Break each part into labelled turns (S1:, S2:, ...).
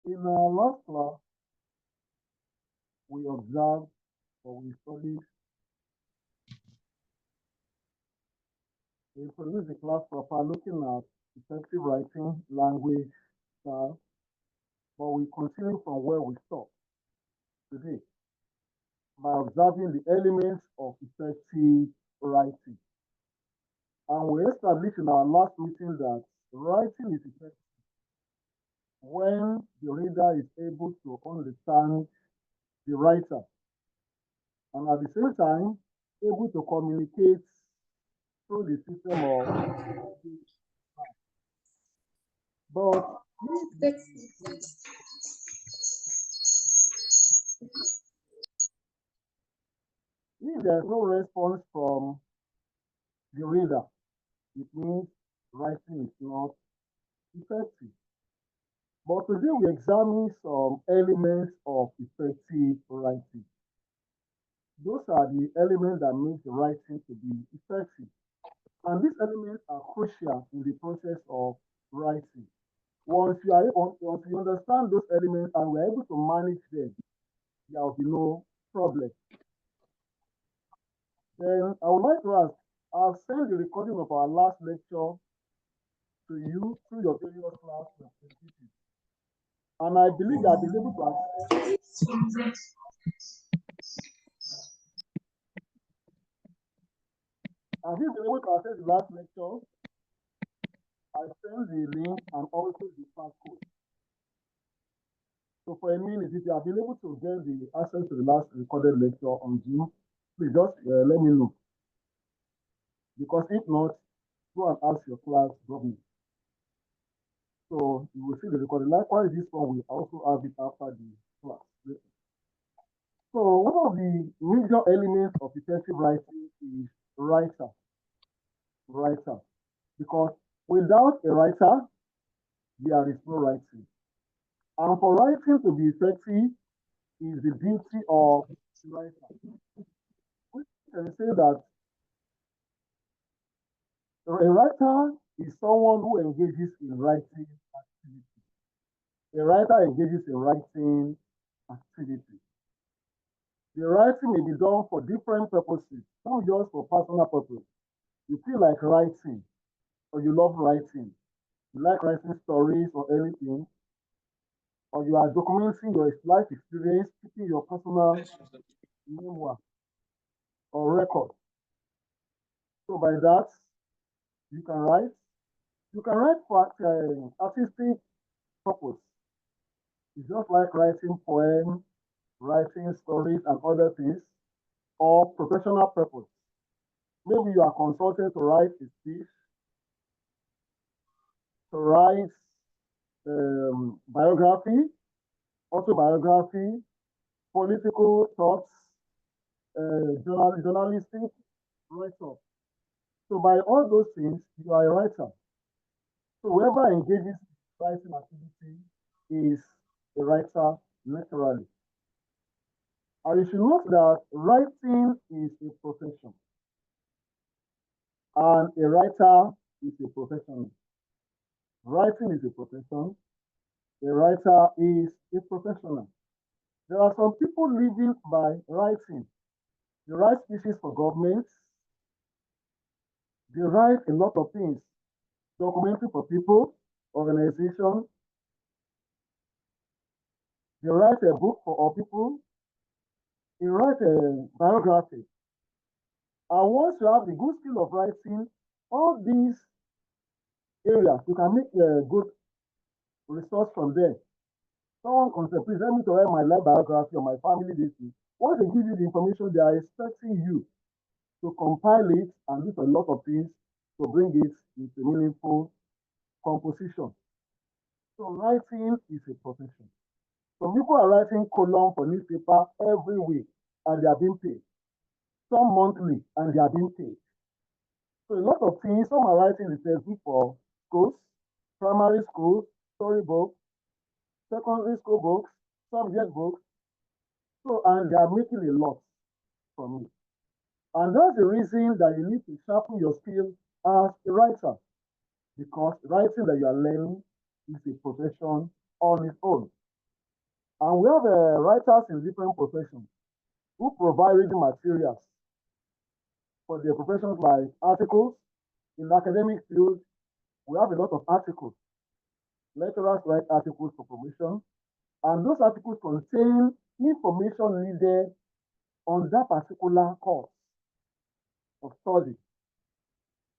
S1: In our last class, we observed or we studied, we introduced the class proper looking at effective writing, language, style, but we continue from where we stopped today by observing the elements of effective writing. And we established in our last meeting that writing is effective when the reader is able to understand the writer and at the same time able to communicate through the system of but if there's no response from the reader, it means writing is not effective. But today we examine some elements of effective writing. Those are the elements that make the writing to be effective. And these elements are crucial in the process of writing. Once you understand those elements and we're able to manage them, there will be no problem. Then I would like to ask, I'll send the recording of our last lecture to you through your various class representatives. And I believe you have been able to access. Have you been able to access the last lecture? I sent the link and also the passcode. So for a minute, if you have been able to get the access to the last recorded lecture on Zoom, please just let me know. Because if not, go and ask your class government. So you will see the recording. Likewise, this one will also have it after the class. So one of the major elements of effective writing is writer. Writer. Because without a writer, there is no writing. And for writing to be effective is the beauty of the writer. We can say that a writer is someone who engages in writing activity. A writer engages in writing activity. The writing may be done for different purposes, some just for personal purpose. You feel like writing, or you love writing. You like writing stories or anything, or you are documenting your life experience, keeping your personal memoir or record. So by that, you can write. You can write for artistic purpose. It's just like writing poems, writing stories and other things, or professional purpose. Maybe you are consulted to write a speech, to write biography, autobiography, political thoughts, journalistic write-up. So by all those things, you are a writer. So whoever engages in writing activity is a writer naturally. And you should note that writing is a profession, and a writer is a professional. Writing is a profession, a writer is a professional. There are some people living by writing. They write speeches for governments, they write a lot of things, documentary for people, organizations, they write a book for all people, they write a biography. And once you have the good skill of writing, all these areas, you can make a good resource from there. Someone comes and please let me to write my life biography or my family history. Once they give you the information, they are expecting you to compile it and do a lot of things to bring it into meaningful composition. So writing is a profession. Some people are writing column for newspaper every week and they are being paid. Some monthly and they are being paid. So a lot of things, some are writing the textbook for schools, primary schools, storybooks, secondary school books, subject books. So, and they are making a lot from it. And that's the reason that you need to sharpen your skill as a writer, because writing that you are learning is a profession on its own. And we have writers in different professions who provide reading materials for their professions like articles. In the academic field, we have a lot of articles. Lecturers write articles for promotion, and those articles contain information needed on that particular course of study.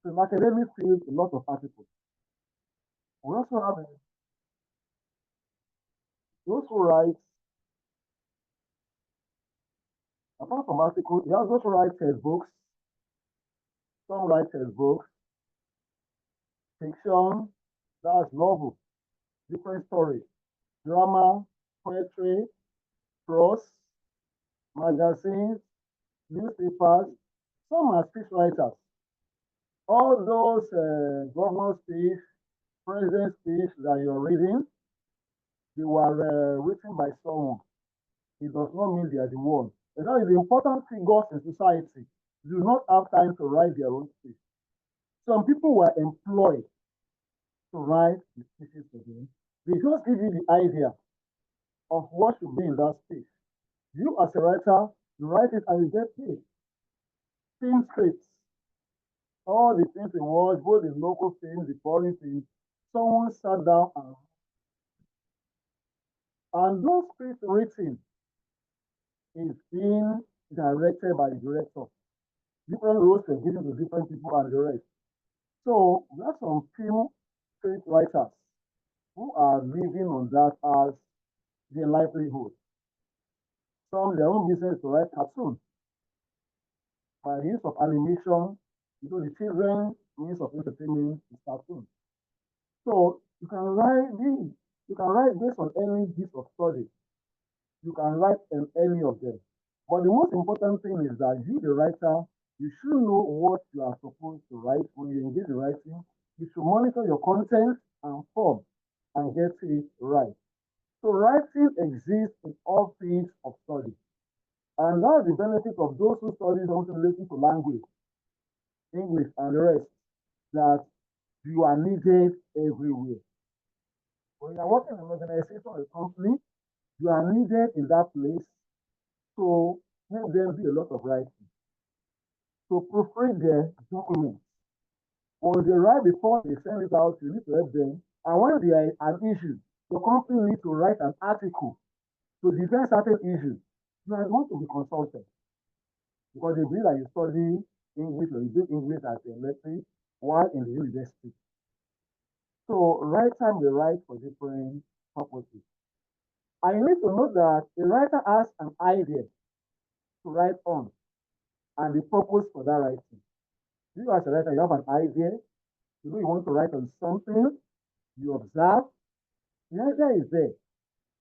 S1: So in academic field, a lot of articles. We also have those who write, apart from articles, we also write textbooks. Some write textbooks, fiction, that's novel, different stories, drama, poetry, prose, magazines, newspapers. Some are speechwriters. All those government speech, president speech that you're reading, they were written by someone. It does not mean they are the one. And that is the important figures in society do not have time to write their own speech. Some people were employed to write the speeches for them. They just give you the idea of what should be in that speech. You as a writer, you write it and you get paid. Film scripts, all the things in words, both the local films, the foreign films, someone sat down and those scripts written is being directed by the director. Different roles were given to different people and the rest. So we have some film script writers who are living on that as their livelihood. Some their own business to write cartoons by the use of animation. The children means of entertainment is cartoon. So you can write based on any piece of study. You can write in any of them. But the most important thing is that you, the writer, you should know what you are supposed to write when you engage in writing. You should monitor your content and form and get it right. So writing exists in all fields of study. And that's the benefit of those who study something related to language, English, and the rest, that you are needed everywhere. When you are working in an organization or a company, you are needed in that place to help them do a lot of writing, to proofread their documents. When they write before they send it out, you need to help them. And when there is an issue, the company needs to write an article to defend certain issues. You are going to be consulted because they believe that you study English or you do English as a electric while in the university. So writer may write for different purposes. I need to know that a writer has an idea to write on and the purpose for that writing. You as a writer, you have an idea, you know you want to write on something, you observe, the idea is there.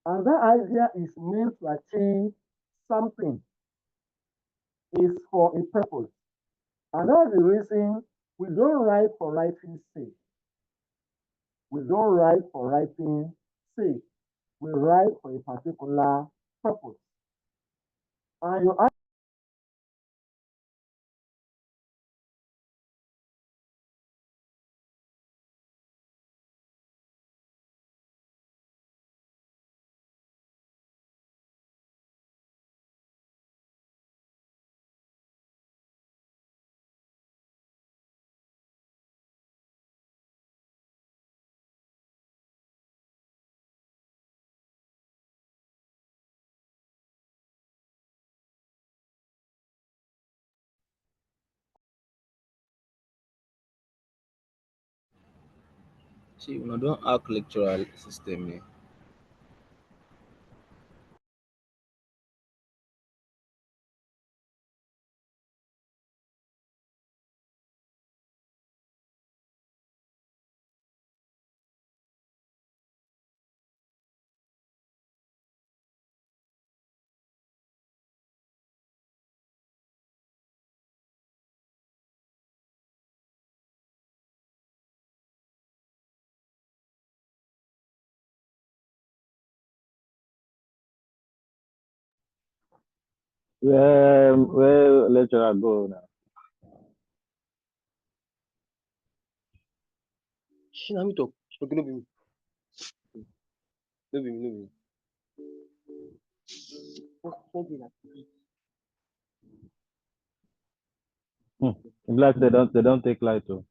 S1: And that idea is meant to achieve something, is for a purpose. And that's the reason we don't write for writing's sake. We don't write for writing's sake. We write for a particular purpose. And you
S2: See, una don hack lecturer system here.
S3: Where lecturer go now?
S2: Shey na me talk. Okay, no be me. No be me.
S3: Like they don't take light too.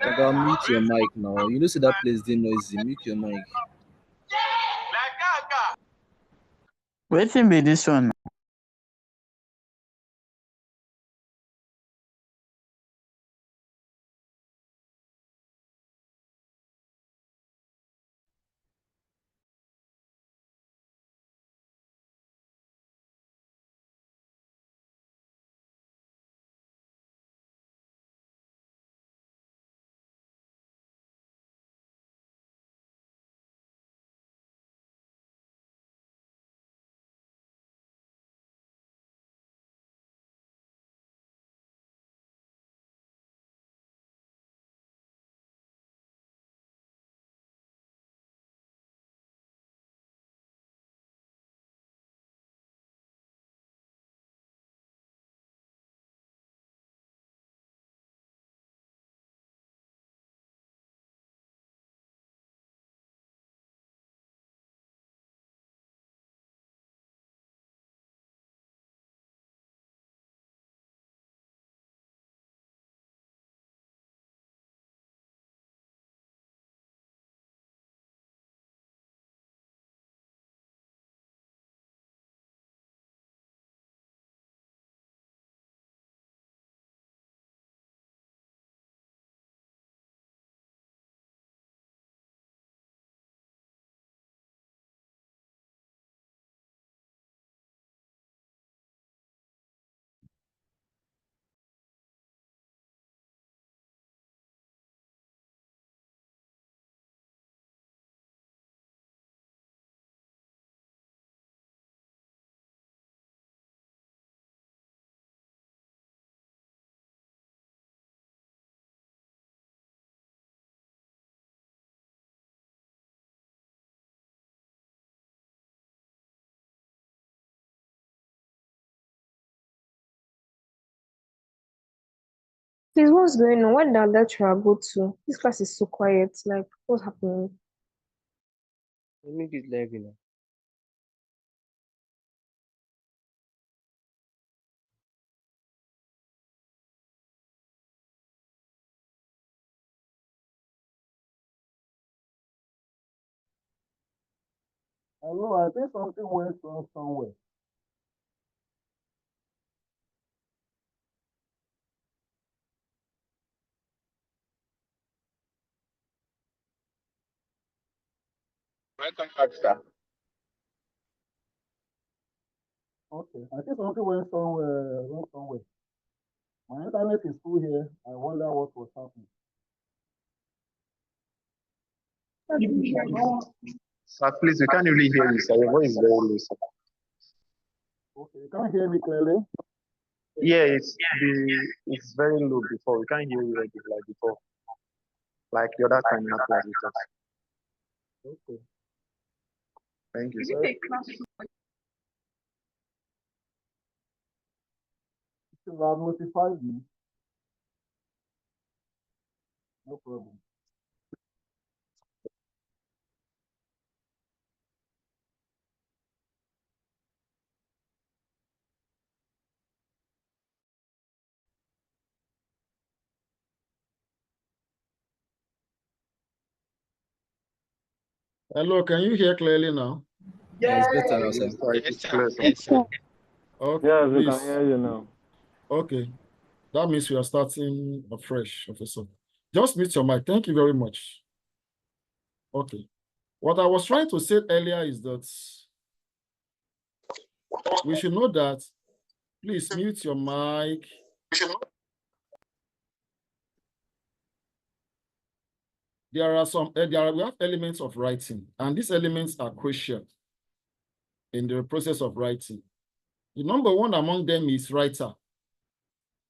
S2: Oga, mute your mic now. You know, see that place dey noisy. Mute your mic.
S4: Wetin be dis one?
S5: Please, what's going on? Where did our lecturer go to? This class is so quiet. Like, what's happening?
S6: Make it live now.
S1: I know, I think something went wrong somewhere.
S7: Welcome back, sir.
S1: Okay, I think something went somewhere, wrong somewhere. My internet is full here. I wonder what was happening.
S7: Sir, please, we can't really hear you, sir. Your voice is very low, sir.
S1: Okay, you can't hear me clearly?
S7: Yeah, it's very low before. We can't hear you like before. Like the other time you had class with us.
S1: Okay.
S7: Thank you, sir.
S1: You have notified me. No problem. Hello, can you hear clearly now?
S2: Yeah, it's better now, sir.
S7: Yes, sir. It is clear, sir.
S6: Yes, sir.
S1: Okay,
S3: Yes, we
S1: please.
S3: can hear you now.
S1: Okay, that means we are starting afresh, Professor. Just mute your mic. Thank you very much. Okay. What I was trying to say earlier is that we should know that. Please mute your mic. There are some, we have elements of writing, and these elements are crucial in the process of writing. The number one among them is writer.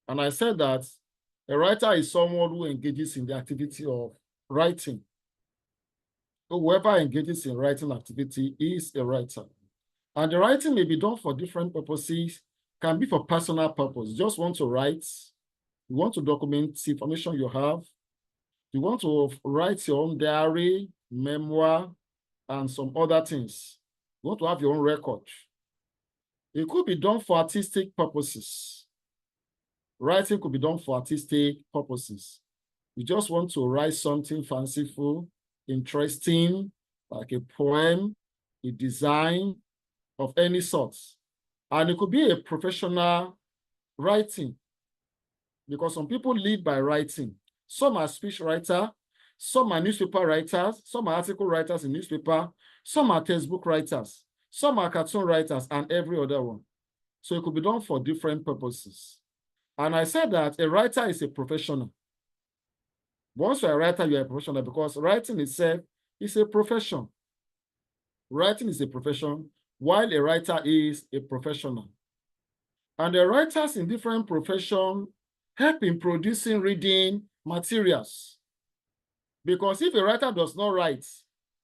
S1: And I said that a writer is someone who engages in the activity of writing. So whoever engages in writing activity is a writer. And the writing may be done for different purposes, can be for personal purpose. You just want to write, you want to document information you have, you want to write your own diary, memoir, and some other things. You want to have your own record. It could be done for artistic purposes. Writing could be done for artistic purposes. You just want to write something fanciful, interesting, like a poem, a design of any sort. And it could be a professional writing, because some people live by writing. Some are speech writers, some are newspaper writers, some are article writers in newspaper, some are textbook writers, some are cartoon writers, and every other one. So it could be done for different purposes. And I said that a writer is a professional. Once you're a writer, you're a professional, because writing itself is a profession. Writing is a profession, while a writer is a professional. And the writers in different professions help in producing reading materials. Because if a writer does not write,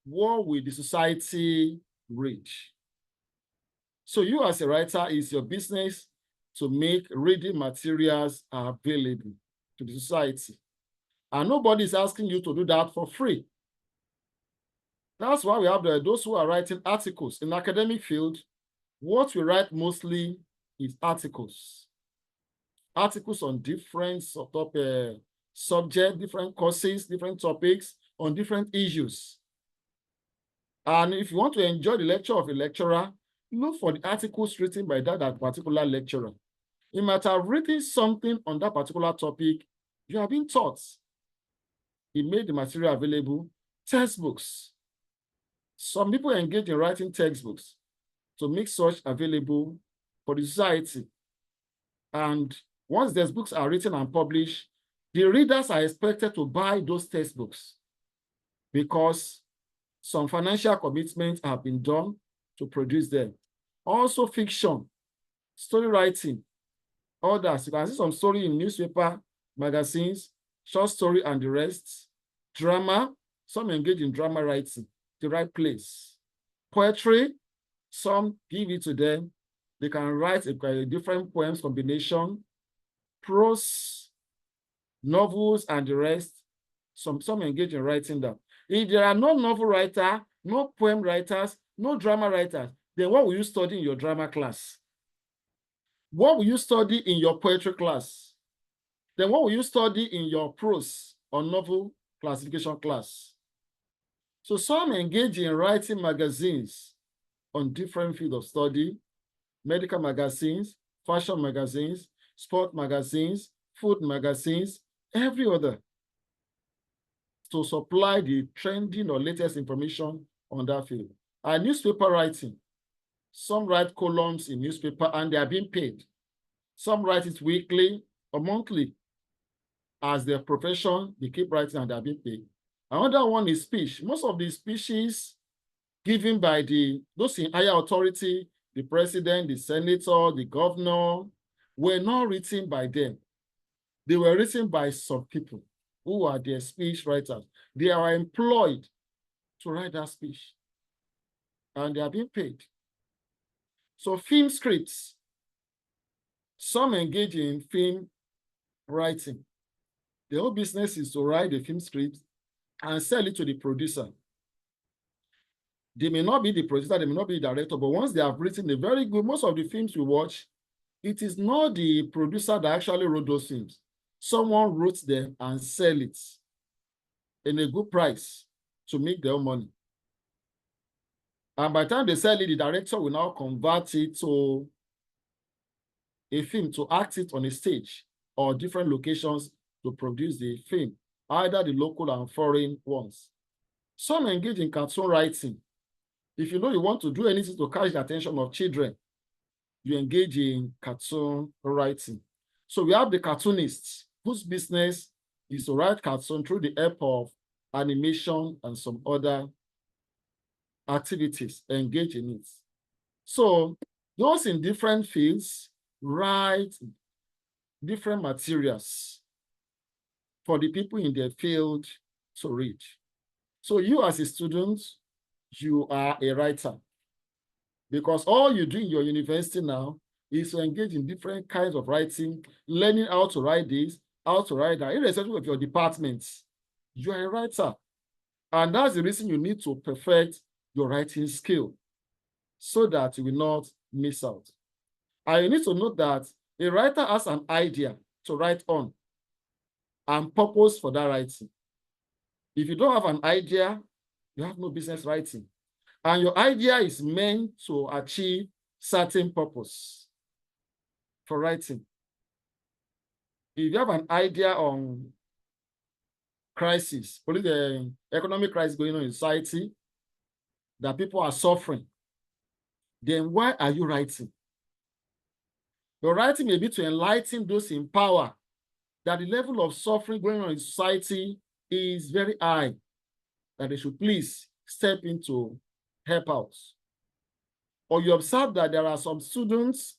S1: what will the society read? So you as a writer, is your business to make reading materials available to the society. And nobody is asking you to do that for free. That's why we have those who are writing articles. In academic field, what we write mostly is articles. Articles on different sort of subjects, different courses, different topics, on different issues. And if you want to enjoy the lecture of a lecturer, look for the articles written by that particular lecturer. You might have written something on that particular topic you have been taught. He made the material available. Textbooks. Some people engage in writing textbooks to make such available for the society. And once these books are written and published, the readers are expected to buy those textbooks, because some financial commitments have been done to produce them. Also fiction, story writing, others. You can see some story in newspaper, magazines, short story and the rest. Drama, some engage in drama writing, the right place. Poetry, some give it to them. They can write a different poems combination. Prose, novels and the rest. Some engage in writing that. If there are no novel writers, no poem writers, no drama writers, then what will you study in your drama class? What will you study in your poetry class? Then what will you study in your prose or novel classification class? So some engage in writing magazines on different fields of study, medical magazines, fashion magazines, sport magazines, food magazines, every other, to supply the trending or latest information on that field. And newspaper writing, some write columns in newspaper and they are being paid. Some write it weekly or monthly. As their profession, they keep writing and they are being paid. Another one is speech. Most of the speeches given by those in higher authority, the president, the senator, the governor, were not written by them. They were written by some people who are their speech writers. They are employed to write that speech, and they are being paid. So film scripts, some engage in film writing. The whole business is to write the film script and sell it to the producer. They may not be the producer, they may not be the director, but once they have written a very good, most of the films we watch, it is not the producer that actually wrote those films. Someone wrote them and sell it in a good price to make their own money. And by the time they sell it, the director will now convert it to a film, to act it on a stage or different locations to produce the film, either the local and foreign ones. Some engage in cartoon writing. If you know you want to do anything to catch the attention of children, you engage in cartoon writing. So we have the cartoonists, whose business is to write cartoon through the help of animation and some other activities, engage in it. So Those in different fields write different materials for the people in their field to read. So you as a student, you are a writer, because all you do in your university now is to engage in different kinds of writing, learning how to write this, how to write that, irrespective of your department. You are a writer. And that's the reason you need to perfect your writing skill so that you will not miss out. And you need to note that a writer has an idea to write on and purpose for that writing. If you don't have an idea, you have no business writing. And your idea is meant to achieve certain purpose for writing. If you have an idea on crisis, the economic crisis going on in society, that people are suffering, then why are you writing? Your writing may be to enlighten those in power that the level of suffering going on in society is very high, that they should please step in to help out. Or you observe that there are some students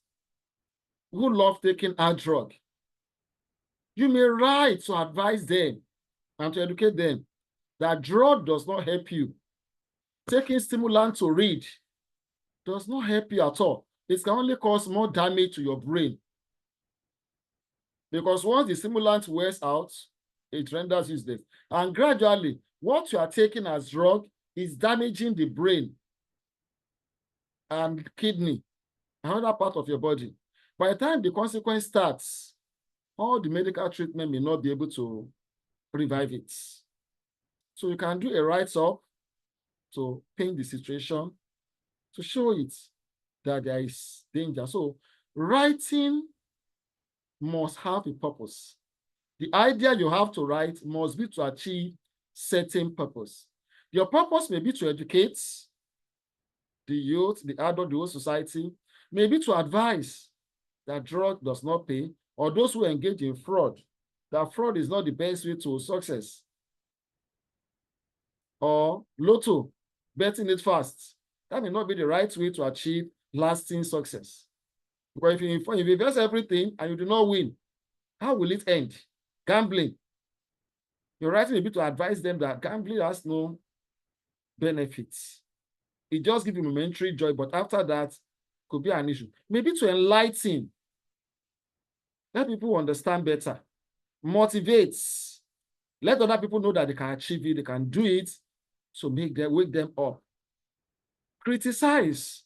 S1: who love taking hard drug. You may write to advise them and to educate them that drug does not help you. Taking stimulant to read does not help you at all. It can only cause more damage to your brain. Because once the stimulant wears out, it renders useless. And gradually, what you are taking as drug is damaging the brain and kidney, another part of your body. By the time the consequence starts, all the medical treatment may not be able to revive it. So you can do a write-up to paint the situation, to show it that there is danger. So writing must have a purpose. The idea you have to write must be to achieve certain purpose. Your purpose may be to educate the youth, the adult, the whole society, maybe to advise that drug does not pay, or those who engage in fraud, that fraud is not the best way to success. Or lotto, betting it fast. That may not be the right way to achieve lasting success. Because if you invest everything and you do not win, how will it end? Gambling. Your writing may be to advise them that gambling has no benefits. It just gives you momentary joy, but after that, could be an issue. Maybe to enlighten, let people understand better, motivates, let other people know that they can achieve it, they can do it, so wake them up. Criticize.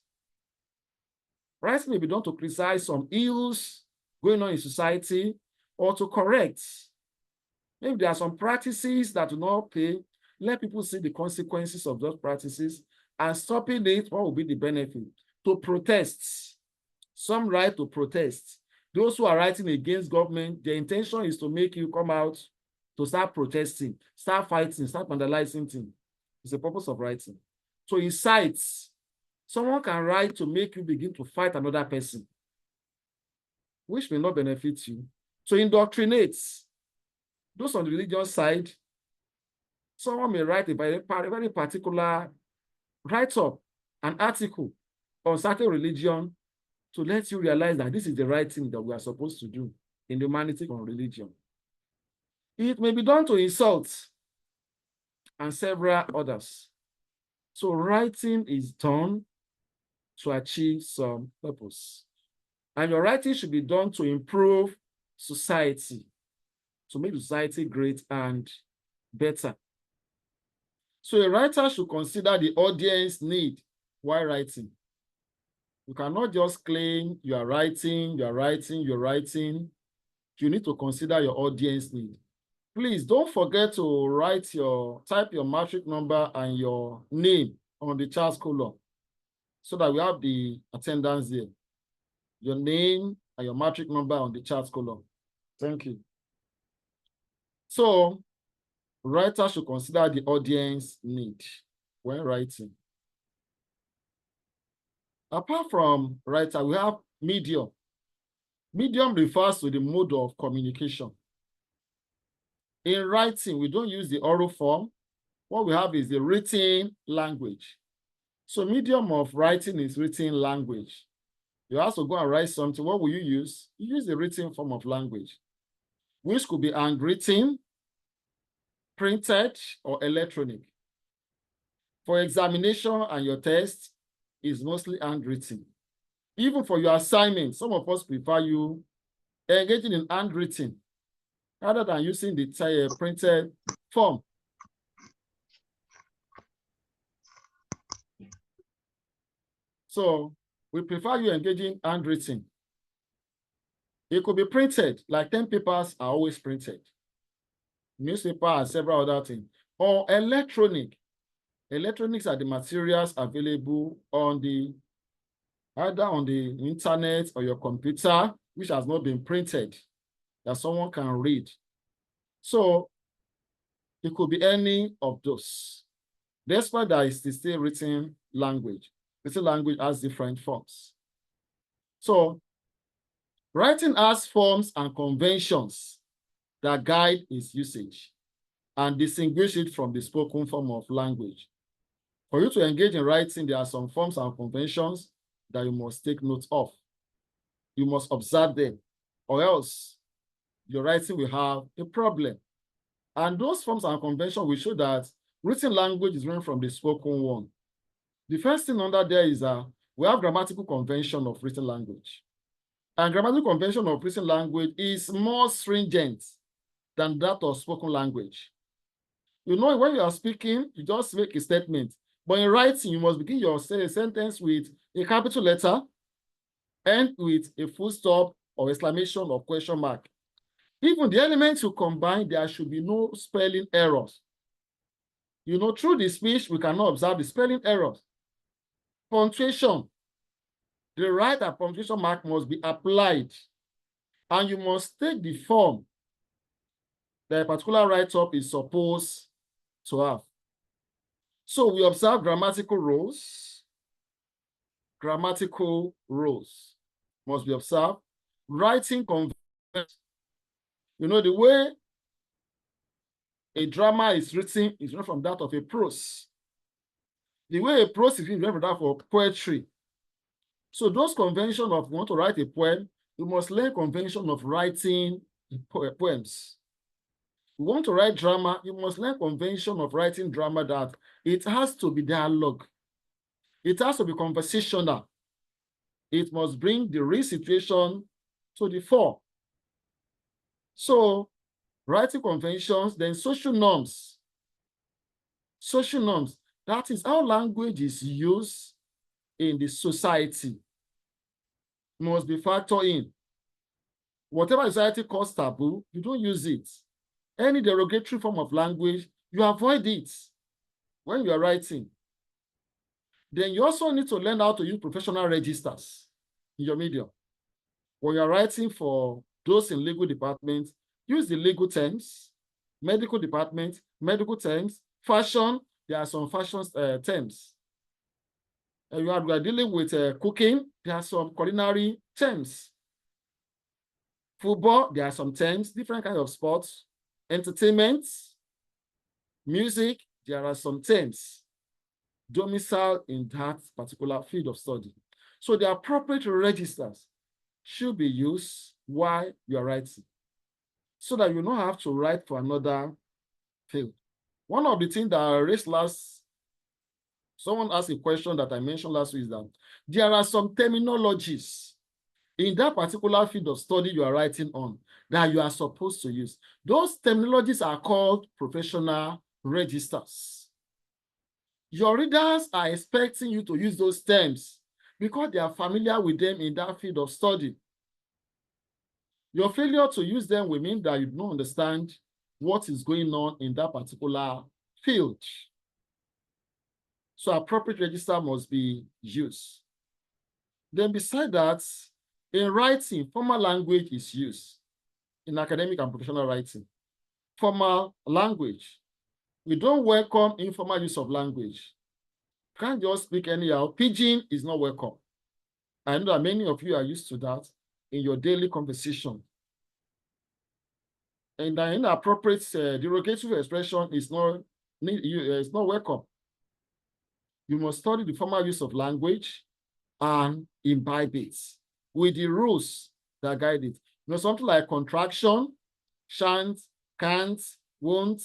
S1: Writing may be done to criticize some ills going on in society, or to correct. Maybe there are some practices that do not pay, let people see the consequences of those practices, and stopping it, what will be the benefit? To protest. Some write to protest. Those who are writing against government, their intention is to make you come out to start protesting, start fighting, start vandalizing things. It's the purpose of writing. So incites. Someone can write to make you begin to fight another person, which may not benefit you. So indoctrinates. Those on the religious side, someone may write a very particular write-up, an article on certain religion to let you realize that this is the right thing that we are supposed to do in humanity on religion. It may be done to insult and several others. So writing is done to achieve some purpose. And your writing should be done to improve society, to make society great and better. So a writer should consider the audience need while writing. You cannot just claim you are writing, you're writing, you're writing. You need to consider your audience need. Please don't forget to type your matric number and your name on the chart column so that we have the attendance there. Your name and your matric number on the chart column. Thank you. So, writers should consider the audience need when writing. Apart from writer, we have medium. Medium refers to the mode of communication. In writing, we don't use the oral form. What we have is the written language. So medium of writing is written language. You have to go and write something. What will you use? You use the written form of language, which could be handwritten, printed, or electronic. For examination and your test is mostly handwritten. Even for your assignment, some of us prefer you engaging in handwritten rather than using the printed form. So we prefer you engaging handwritten. It could be printed, like 10 papers are always printed. Newspaper and several other things. Or electronic. Electronics are the materials available on either on the internet or your computer, which has not been printed, that someone can read. So it could be any of those. Despite that, it's still written language. Written language has different forms. So writing has forms and conventions that guide its usage and distinguish it from the spoken form of language. For you to engage in writing, there are some forms and conventions that you must take note of. You must observe them, or else your writing will have a problem. And those forms and conventions will show that written language is different from the spoken one. The first thing under there is we have grammatical convention of written language. And grammatical convention of written language is more stringent than that of spoken language. You know, when you are speaking, you just make a statement. But in writing, you must begin your sentence with a capital letter, end with a full stop or exclamation or question mark. Even the elements you combine, there should be no spelling errors. You know, through the speech, we cannot observe the spelling errors. Punctuation. The right and punctuation mark must be applied, and you must take the form that a particular write-up is supposed to have. So we observe grammatical rules. Grammatical rules must be observed. Writing conventions. You know, the way a drama is written is different from that of a prose. The way a prose is written is different from that of poetry. So those conventions of you want to write a poem, you must learn convention of writing poems. You want to write drama, you must learn convention of writing drama that it has to be dialogue. It has to be conversational. It must bring the real situation to the fore. So writing conventions, then social norms. Social norms, that is how language is used in the society, must be factored in. Whatever society calls taboo, you don't use it. Any derogatory form of language, you avoid it when you are writing. Then you also need to learn how to use professional registers in your medium. When you're writing for those in legal departments, use the legal terms. Medical department, medical terms. Fashion, there are some fashion terms. You are dealing with cooking, there are some culinary terms. Football, there are some terms, different kinds of sports. Entertainment, music, there are some terms. Domicile in that particular field of study. So the appropriate registers should be used while you are writing, so that you don't have to write for another field. One of the things that I raised someone asked a question that I mentioned last week, is that there are some terminologies in that particular field of study you are writing on that you are supposed to use. Those terminologies are called professional registers. Your readers are expecting you to use those terms because they are familiar with them in that field of study. Your failure to use them will mean that you don't understand what is going on in that particular field. So appropriate register must be used. Then beside that, in writing, formal language is used in academic and professional writing. Formal language. We don't welcome informal use of language. You can't just speak anyhow. Pidgin is not welcome. I know that many of you are used to that in your daily conversation. And the inappropriate derogatory expression is not welcome. You must study the formal use of language. and imbibe it with the rules that guide it. Something like contraction, shan't, can't, won't,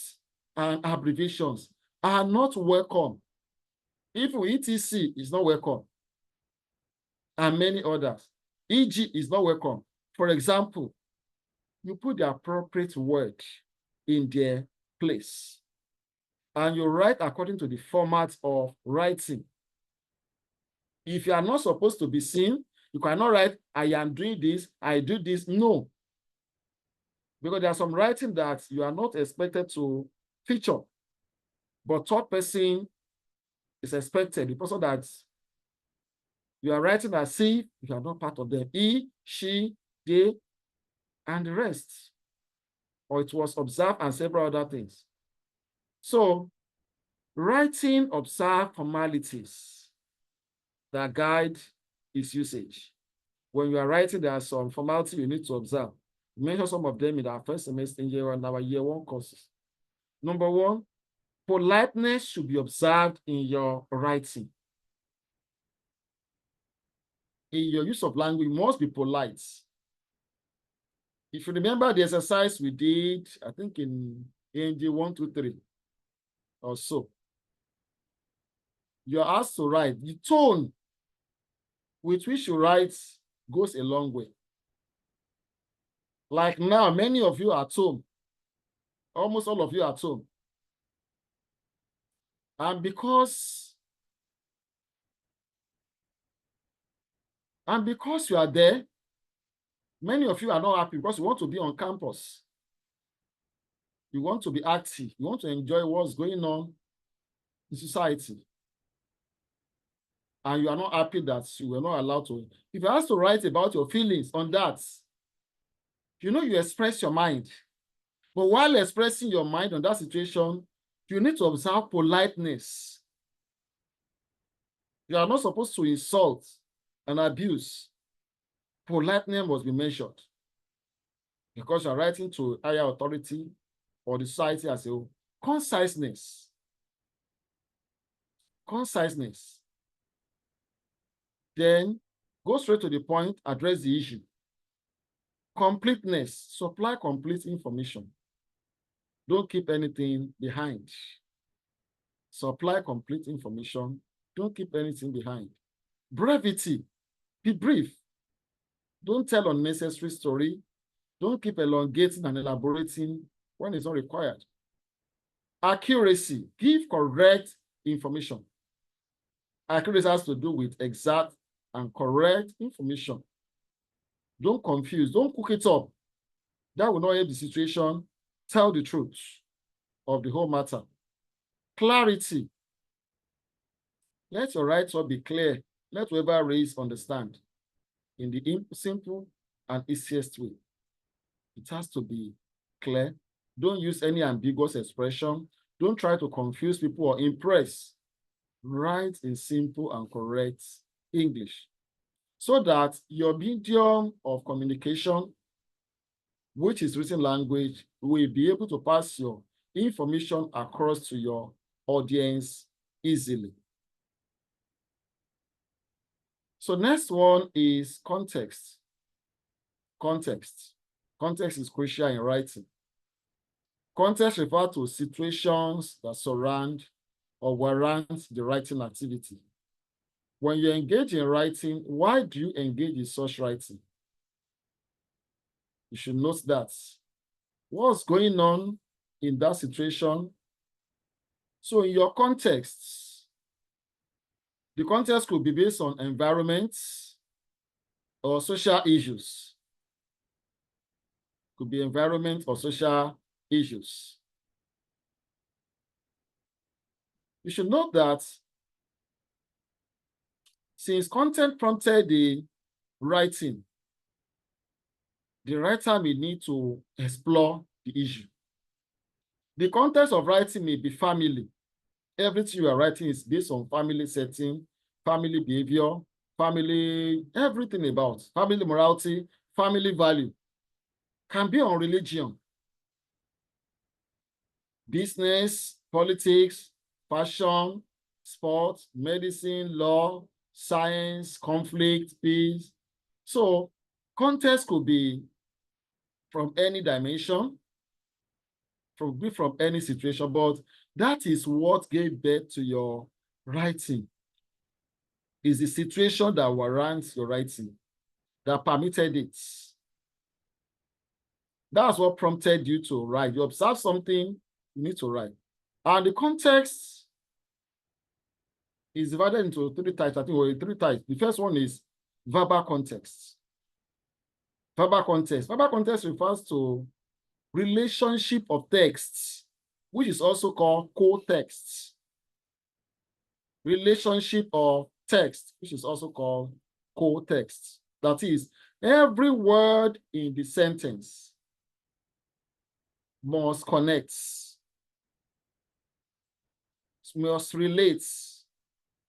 S1: and abbreviations are not welcome. Even ETC is not welcome, and many others. EG is not welcome. For example, you put the appropriate word in their place, and you write according to the format of writing. If you are not supposed to be seen, you cannot write, I am doing this, I do this. No. Because there are some writing that you are not expected to feature. But third person is expected. The person that you are writing as if you are not part of them. He, she, they, and the rest. Or it was observed and several other things. So, writing observe formalities that guide its usage. When you are writing, there are some formality you need to observe. We mention some of them in our first semester in year one, our year one courses. Number one, politeness should be observed in your writing. In your use of language, you must be polite. If you remember the exercise we did, I think in ENG123 or so, you're asked to write. The tone with which you write goes a long way. Like now, many of you are at home. Almost all of you are at home. And because you are there, many of you are not happy because you want to be on campus. You want to be active. You want to enjoy what's going on in society. And you are not happy that you were not allowed to. If you ask to write about your feelings on that, you express your mind. But while expressing your mind on that situation, you need to observe politeness. You are not supposed to insult and abuse. Politeness must be measured because you are writing to higher authority or the society as a whole. Conciseness. Conciseness. Then go straight to the point, address the issue. Completeness. Supply complete information. Don't keep anything behind. Supply complete information. Don't keep anything behind. Brevity. Be brief. Don't tell unnecessary story. Don't keep elongating and elaborating when it's not required. Accuracy. Give correct information. Accuracy has to do with exact and correct information. Don't confuse. Don't cook it up. That will not help the situation. Tell the truth of the whole matter. Clarity. Let your write-up be clear. Let whoever reads understand in the simple and easiest way. It has to be clear. Don't use any ambiguous expression. Don't try to confuse people or impress. Write in simple and correct English so that your medium of communication, which is written language, will be able to pass your information across to your audience easily. So next one is context. Context. Context is crucial in writing. Context refers to situations that surround or warrant the writing activity. When you engage in writing, why do you engage in such writing? You should note that. What's going on in that situation? So in your context, the context could be based on environments or social issues. Could be environment or social issues. You should note that since content prompted the writing, the writer may need to explore the issue. The context of writing may be family. Everything you are writing is based on family setting, family behavior, family, everything about family morality, family value. Can be on religion, business, politics, fashion, sports, medicine, law, science, conflict, peace. So context could be from any dimension, from any situation, but that is what gave birth to your writing. Is the situation that warrants your writing, that permitted it. That's what prompted you to write. You observe something, you need to write. And the context is divided into three types. I think or three types. The first one is verbal context. Verbal context. Verbal context refers to relationship of texts, which is also called co-text. Relationship of text, which is also called co-text. That is, every word in the sentence must connect, must relate.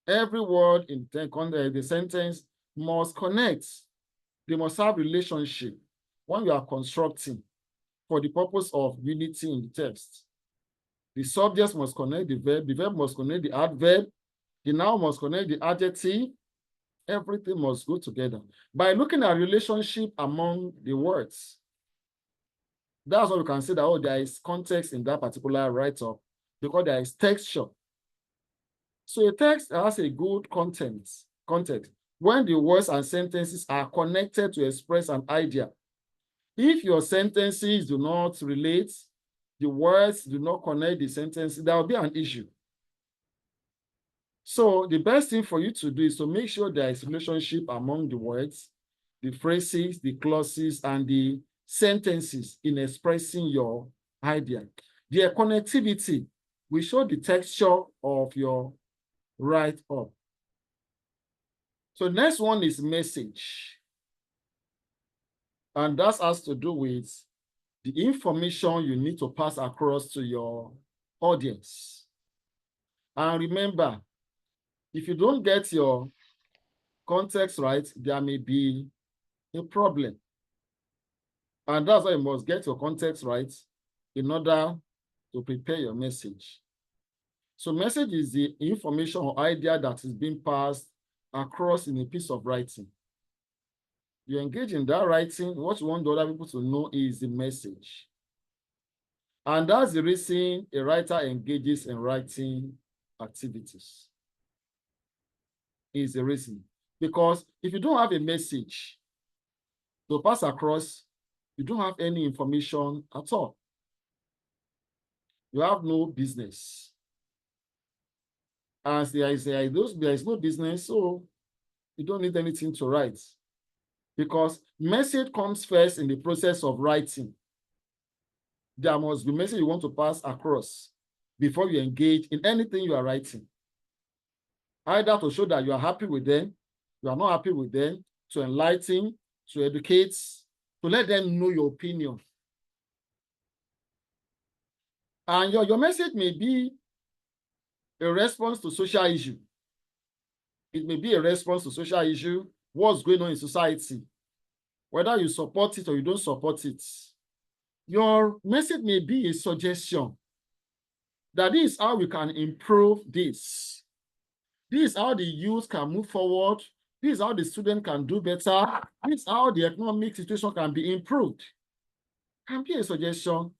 S1: Every word in the sentence must connect. They must have relationship when you are constructing for the purpose of unity in the text. The subject must connect the verb must connect the adverb, the noun must connect the adjective. Everything must go together. By looking at relationship among the words, that's what we can say that, oh, there is context in that particular write-up because there is texture. So a text has a good context when the words and sentences are connected to express an idea. If your sentences do not relate, the words do not connect the sentences, there will be an issue. So the best thing for you to do is to make sure there is relationship among the words, the phrases, the clauses, and the sentences in expressing your idea. Their connectivity will show the texture of your write-up. So next one is message. And that has to do with the information you need to pass across to your audience. And remember, if you don't get your context right, there may be a problem. And that's why you must get your context right in order to prepare your message. So message is the information or idea that is being passed across in a piece of writing. You engage in that writing, what you want the other people to know is the message. And that's the reason a writer engages in writing activities. Is the reason. Because if you don't have a message to pass across, you don't have any information at all. You have no business. As there is no business, so you don't need anything to write. Because message comes first in the process of writing. There must be message you want to pass across before you engage in anything you are writing. Either to show that you are happy with them, you are not happy with them, to enlighten, to educate, to let them know your opinion. And your message may be a response to social issue. It may be a response to social issue, what's going on in society, whether you support it or you don't support it. Your message may be a suggestion that this is how we can improve this. This is how the youth can move forward. This is how the student can do better. This is how the economic situation can be improved. It can be a suggestion,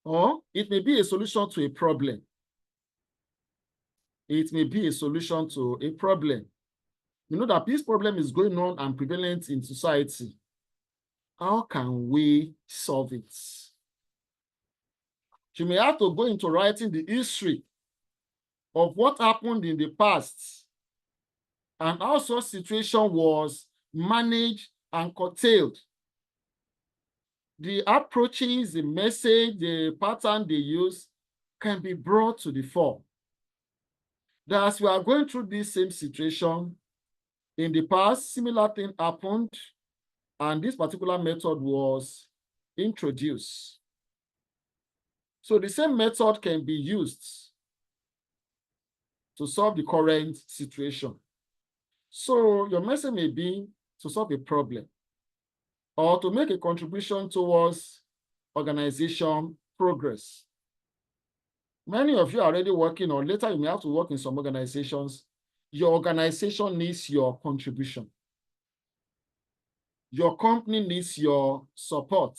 S1: or it may be a solution to a problem. It may be a solution to a problem. You know that this problem is going on and prevalent in society. How can we solve it? You may have to go into writing the history of what happened in the past and how such situation was managed and curtailed. The approaches, the message, the pattern they use can be brought to the fore. That as we are going through this same situation, in the past, similar thing happened, and this particular method was introduced. So the same method can be used to solve the current situation. So your message may be to solve a problem or to make a contribution towards organization progress. Many of you are already working, or later you may have to work in some organizations.
S8: your organization needs your contribution. Your company needs your support.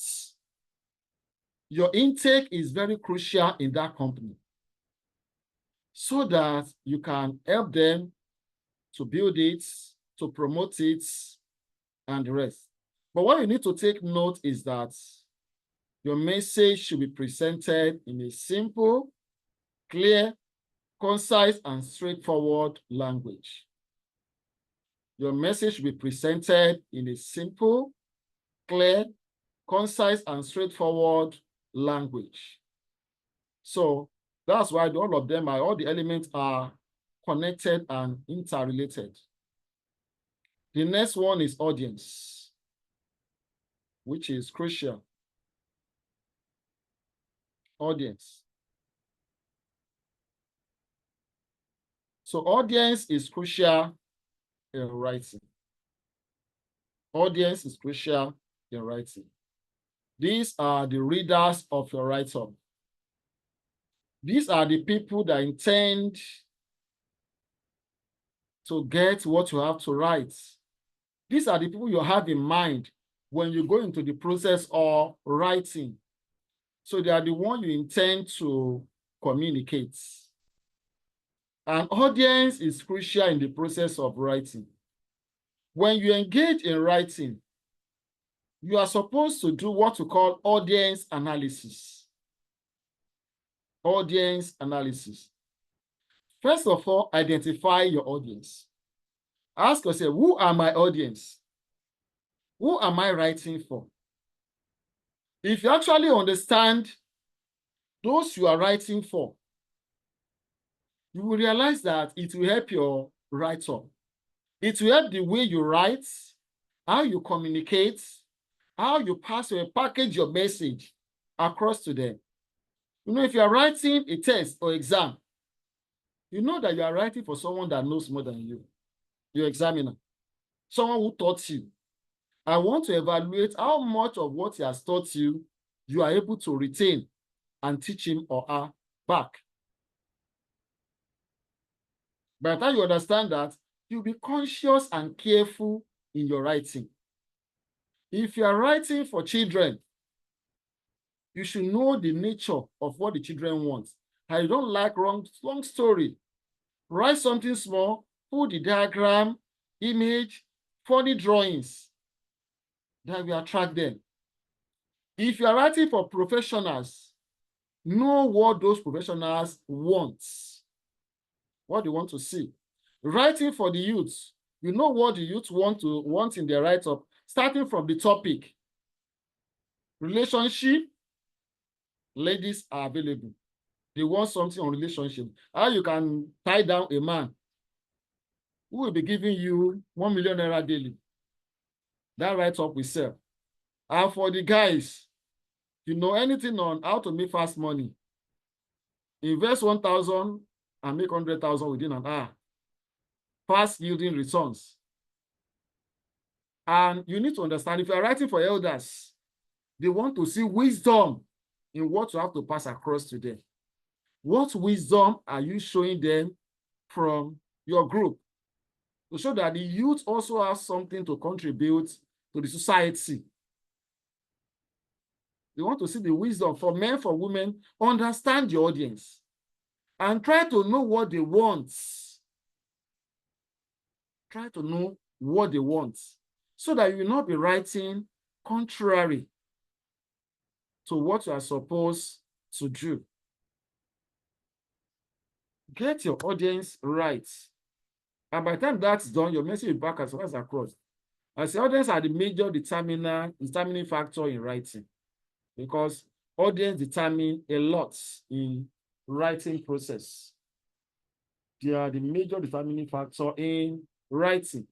S8: Your intake is very crucial in that company so that you can help them to build it, to promote it, and the rest. But what you need to take note is that your message should be presented in a simple, clear, concise, and straightforward language. Your message should be presented in a simple, clear, concise, and straightforward language. So that's why all of them all the elements are connected and interrelated. The next one is audience, which is crucial. Audience. So audience is crucial in writing. Audience is crucial in writing. These are the readers of your write-up. These are the people that intend to get what you have to write. These are the people you have in mind when you go into the process of writing. So they are the one you intend to communicate. An audience is crucial in the process of writing. When you engage in writing, you are supposed to do what we call audience analysis. Audience analysis. First of all, identify your audience. Ask yourself, who are my audience? Who am I writing for? If you actually understand those you are writing for, you will realize that it will help your write-up. It will help the way you write, how you communicate, how you package your message across to them. You know, if you are writing a test or exam, you know that you are writing for someone that knows more than you, your examiner, someone who taught you. I want to evaluate how much of what he has taught you, you are able to retain and teach him or her back. By the time you understand that, you'll be conscious and careful in your writing. If you are writing for children, you should know the nature of what the children want. And you don't like long story. Write something small, put the diagram, image, funny drawings that will attract them. If you are writing for professionals, know what those professionals want, what they want to see. Writing for the youth, you know what the youth want in their write-up, starting from the topic. Relationship, ladies are available. They want something on relationship. How you can tie down a man who will be giving you 1 million naira daily. That write-up will sell. And for the guys, you know anything on how to make fast money. Invest 1,000 and make 100,000 within an hour. Fast yielding returns. And you need to understand, if you are writing for elders, they want to see wisdom in what you have to pass across to them. What wisdom are you showing them from your group? To show that the youth also have something to contribute to the society. They want to see the wisdom for men, for women. Understand your audience and try to know what they want. Try to know what they want so that you will not be writing contrary to what you are supposed to do. Get your audience right. And by the time that's done, your message will back as far as across. As the audience are the major determining factor in writing, because audience determine a lot in writing process. They are the major determining factor in writing.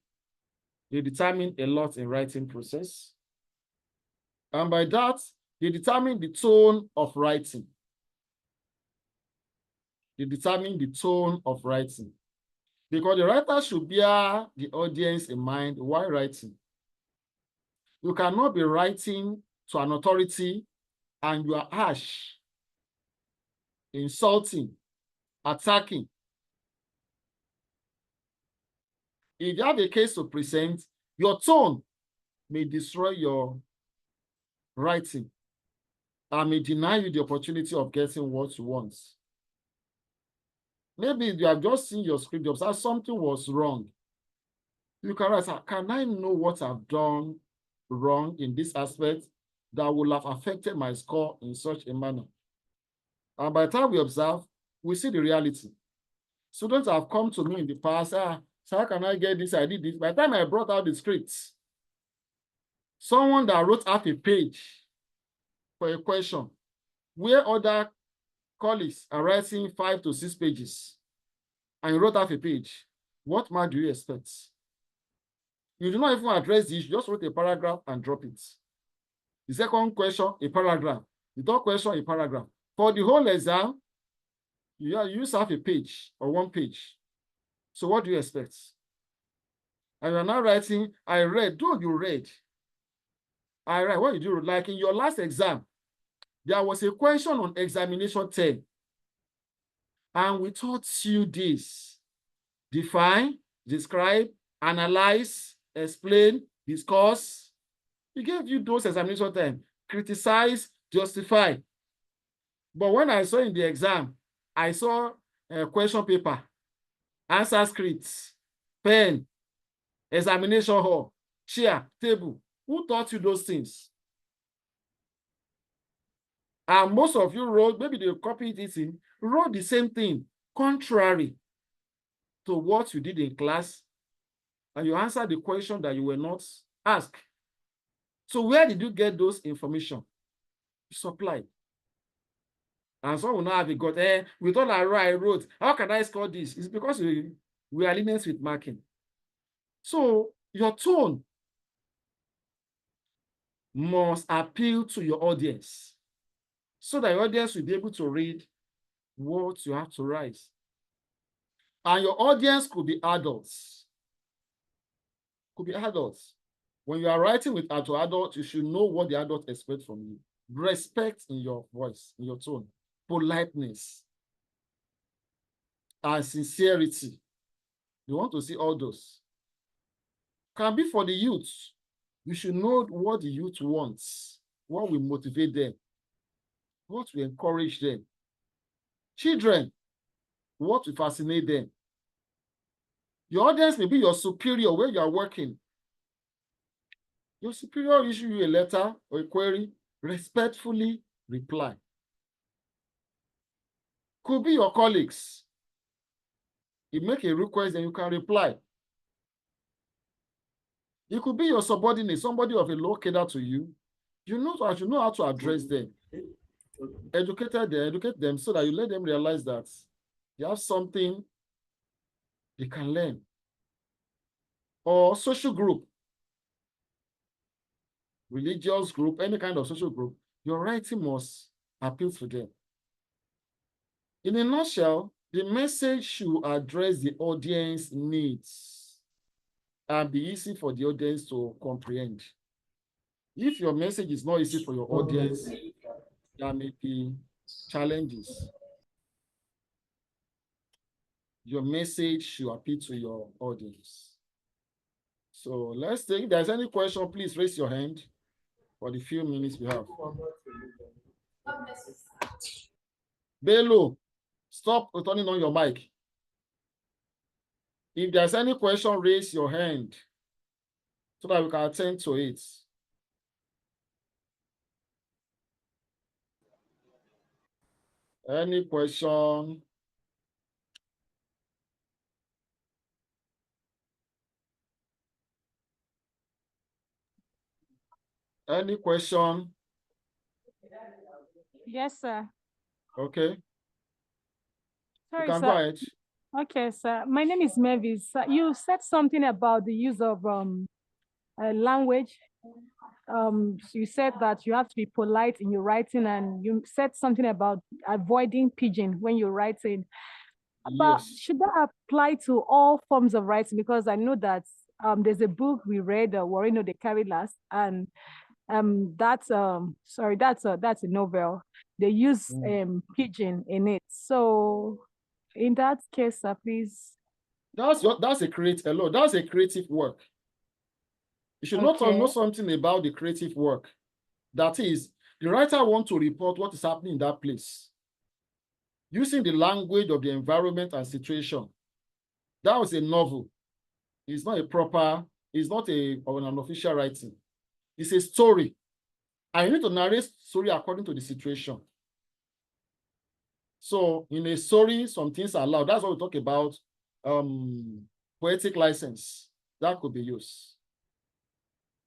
S8: They determine a lot in writing process. And by that, they determine the tone of writing. They determine the tone of writing. Because the writer should bear the audience in mind while writing. You cannot be writing to an authority and you are harsh, insulting, attacking. If you have a case to present, your tone may destroy your writing and may deny you the opportunity of getting what you want. Maybe you have just seen your script, you observe something was wrong. You can write, can I know what I've done wrong in this aspect that will have affected my score in such a manner? And by the time we observe, we see the reality. Students have come to me in the past, so how can I get this? I did this. By the time I brought out the scripts, someone that wrote half a page for a question, where other colleagues are writing 5 to 6 pages, and you wrote half a page, what mark do you expect? You do not even address the issue, just wrote a paragraph and drop it. The second question, a paragraph. The third question, a paragraph. For the whole exam, you use half a page or 1 page. So what do you expect? And you're now writing, I read. Though you read, I read. What did you read? Like in your last exam, there was a question on examination 10. And we taught you this. Define, describe, analyze, explain, discuss. We gave you those examination 10. Criticize, justify. But when I saw in the exam, I saw a question paper, answer scripts, pen, examination hall, chair, table. Who taught you those things? And most of you wrote, maybe they copied it in, wrote the same thing, contrary to what you did in class, and you answered the question that you were not asked. So where did you get those information? You supplied. And some will not have it got, with all I wrote, how can I score this? It's because we are lenient with marking. So your tone must appeal to your audience so that your audience will be able to read what you have to write. And your audience could be adults. Could be adults. When you are writing with adults, you should know what the adult expects from you. Respect in your voice, in your tone, politeness, and sincerity. You want to see all those. Can be for the youth. You should know what the youth wants, what will motivate them, what will encourage them. Children, what will fascinate them. Your audience may be your superior where you are working. Your superior issue you a letter or a query, respectfully reply. Could be your colleagues. You make a request and you can reply. It could be your subordinate, somebody of a low cadre to you. You know how to address them. Educate them so that you let them realize that you have something they can learn. Or social group, religious group, any kind of social group, your writing must appeal to them. In a nutshell, the message should address the audience needs and be easy for the audience to comprehend. If your message is not easy for your audience, there may be challenges. Your message should appeal to your audience. So let's take, if there's any question, please raise your hand for the few minutes we have. Bello, stop turning on your mic. If there's any question, raise your hand so that we can attend to it. Any question? Any question?
S9: Yes, sir.
S8: Okay.
S9: Sorry,
S8: you can
S9: sir.
S8: go ahead.
S9: Okay, sir. My name is Mavis. You said something about the use of language. You said that you have to be polite in your writing, and you said something about avoiding pidgin when you're writing. But
S8: Yes.
S9: should that apply to all forms of writing? Because I know that there's a book we read, Warino de Carry Last, and that's a novel. They use pidgin in it. So in that case, please.
S8: That's a creative work. You should not know something about the creative work. That is, the writer wants to report what is happening in that place using the language of the environment and situation. That was a novel. It's not an official writing. It's a story. I need to narrate story according to the situation. So in a story, some things are allowed. That's what we talk about. Poetic license that could be used.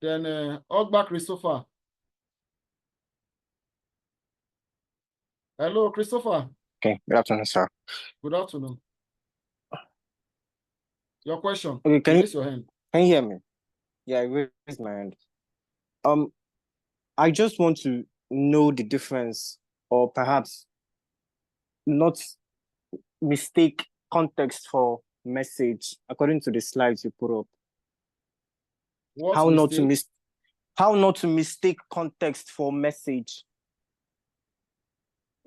S8: Then Ogba Christopher. Hello, Christopher.
S6: Okay, good afternoon, sir.
S8: Good afternoon. Your question.
S6: Okay, can
S8: raise your hand?
S6: Can you hear me? Yeah, I raised my hand. I just want to know the difference, or perhaps not mistake context for message according to the slides you put up. How not to mistake context for message.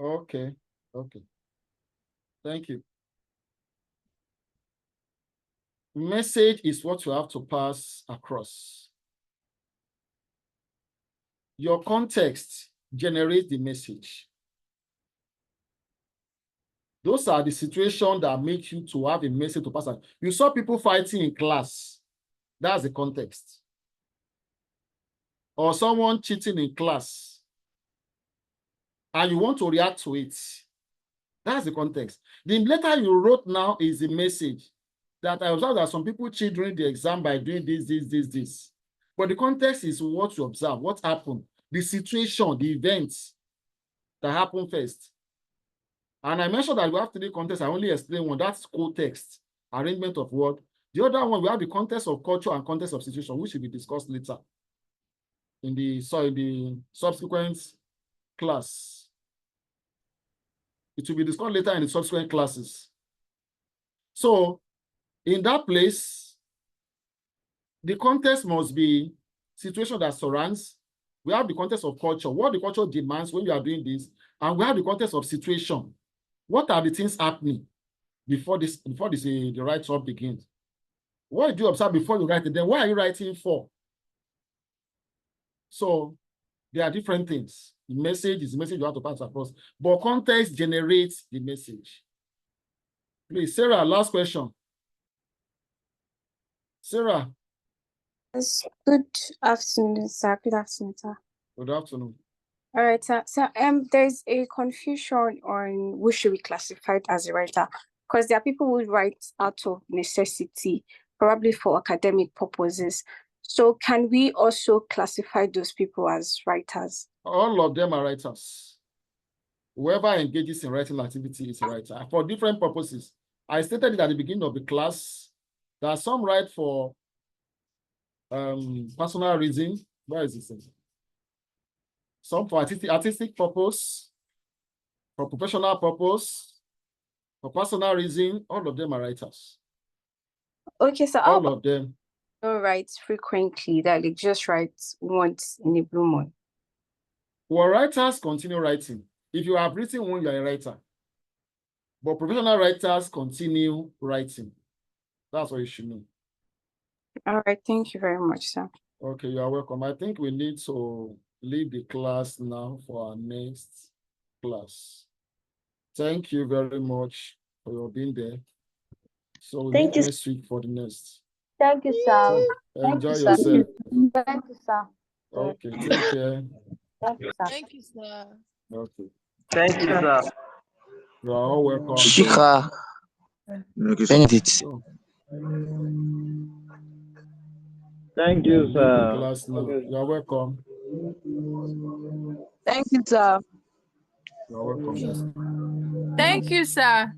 S8: Okay. Thank you. Message is what you have to pass across. Your context generates the message. Those are the situations that make you to have a message to pass on. You saw people fighting in class. That's the context. Or someone cheating in class. And you want to react to it. That's the context. The letter you wrote now is the message that I observed that some people cheat during the exam by doing this. But the context is what you observe, what happened, the situation, the events that happened first. And I mentioned that we have three contexts. I only explain one. That's context, arrangement of word. The other one, we have the context of culture and context of situation, which will be discussed later in the subsequent class. It will be discussed later in the subsequent classes. So in that place, the context must be situation that surrounds. We have the context of culture, what the culture demands when you are doing this, and we have the context of situation. What are the things happening before the write-up begins? What did you observe before you write it? Then what are you writing for? So there are different things. The message is the message you have to pass across, but context generates the message. Please, Sarah, last question. Sarah.
S10: Yes, good afternoon, sir. Good afternoon, sir.
S8: Good afternoon.
S10: All right, sir. So there's a confusion on who should be classified as a writer, because there are people who write out of necessity, probably for academic purposes. So can we also classify those people as writers?
S8: All of them are writers. Whoever engages in writing activity is a writer for different purposes. I stated it at the beginning of the class that some write for personal reason. Where is this? Some for artistic purpose, for professional purpose, for personal reason. All of them are writers.
S10: Okay, so
S8: all of them
S10: don't write frequently, that they just write once in a blue moon.
S8: Well, writers continue writing. If you have written one, you're a writer. But professional writers continue writing. That's what you should know.
S10: All right, thank you very much, sir.
S8: Okay, you are welcome. I think we need to leave the class now for our next class. Thank you very much for your being there. So we'll meet next week for the next.
S11: Thank you, sir.
S8: Enjoy yourself.
S11: Thank you, sir.
S8: Okay, take care.
S11: Thank you, sir.
S12: Thank you, sir.
S8: Okay.
S7: Thank you, sir.
S8: You are all welcome.
S13: Shika. Benedict.
S3: Thank you, sir.
S8: Class now. You are welcome.
S12: Thank you, sir.
S8: You are welcome.
S12: Thank you, sir.